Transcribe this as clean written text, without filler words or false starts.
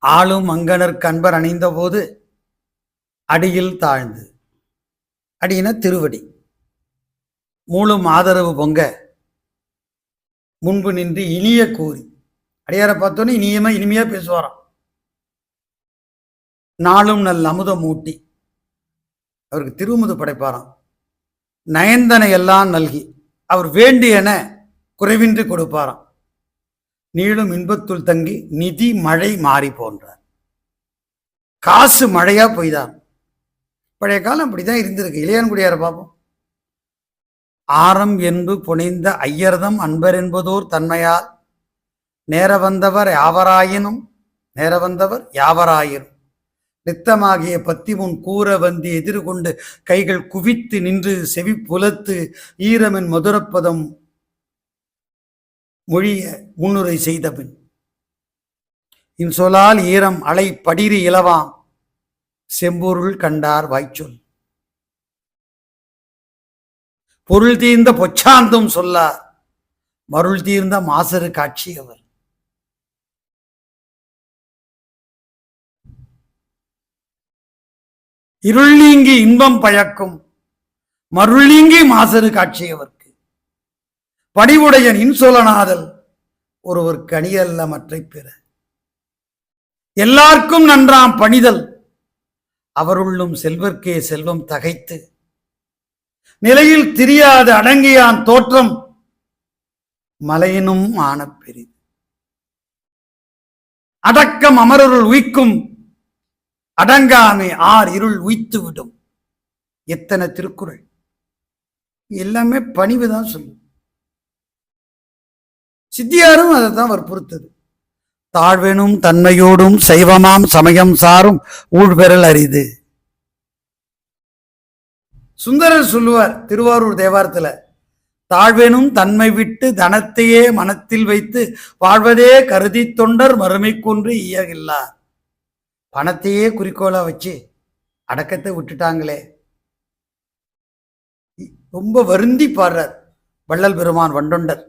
ஆளும் அங்கணர்க்கு அன்பர் அணிந்த போது அடியில் தாழ்ந்து, அடியின திருவடி, மூலும் ஆதரவு பொங்க முன்பு நின்று இனிய கூறி, அடியாரை பார்த்தோன்னே இனிமையா பேசுவாராம். நாளும் நல் அமுதம் ஊட்டி, அவருக்கு திருமுது படைப்பாராம். நயந்தனை எல்லாம் நல்கி, அவர் வேண்டியன குறைவின்றி கொடுப்பாராம். நீளும் இன்பத்துள் தங்கி நிதி மழை மாறி போன்றார். காசு மழையா போய்தான். பழைய காலம் அப்படிதான் இருந்திருக்கு. இளையான்குடியாரை பார்ப்போம். ஆரம் என்பு புனைந்த ஐயர்தம் அன்பர் என்பதோர் தன்மையால் நேர வந்தவர் யாவராயினும் நித்தமாகிய பத்தி முன் கூற வந்து எதிர்கொண்டு கைகள் குவித்து நின்று செவி புலத்து ஈரமின் மதுரப்பதம் மொழிய முன்னுரை செய்த பின் இன்சொலால் ஈரம் அலை படிரி இலவாம் செம்பொருள் கண்டார் வாய்ச்சொல் பொருள் தீர்ந்த பொச்சாந்தும் சொல்லார் மருள் தீர்ந்த மாசரு காட்சி அவர். இருள் நீங்கி இன்பம் பயக்கும் மருள் நீங்கி மாசரு காட்சியவர்க்கு படிவுடையன் இன்சொலனாதல் ஒருவருக்கு அணியல்ல மற்றை பிற. எல்லாருக்கும் நன்றாம் பணிதல் அவருள்ளும் செல்வர்க்கே செல்வம் தகைத்து நிலையில் திரியாத அடங்கியான் தோற்றம் மலையினும் ஆன பெரிது. அடக்கம் அமரருள் உய்க்கும் அடங்காமை ஆர் இருள் உய்த்து விடும். எத்தனை திருக்குறள்! எல்லாமே பணிவுதான் சொல்லும். சித்தியாரும் அதை தான் வற்புறுத்தது. தாழ்வெனும் தன்மையோடும் சைவமாம் சமயம் சாரும் ஊழ்பெறல் அரிது. சுந்தரர் சொல்லுவார் திருவாரூர் தேவாரத்துல, தாழ்வெனும் தன்மை விட்டு தனத்தையே மனத்தில் வைத்து வாழ்வதே கருதி தொண்டர் மறுமை கொன்று இயகில்லார். பணத்தையே குறிக்கோளா வச்சு அடக்கத்தை விட்டுட்டாங்களே. ரொம்ப வருந்தி பாடுறார் வள்ளல் பெருமான் வண்டொண்டர்.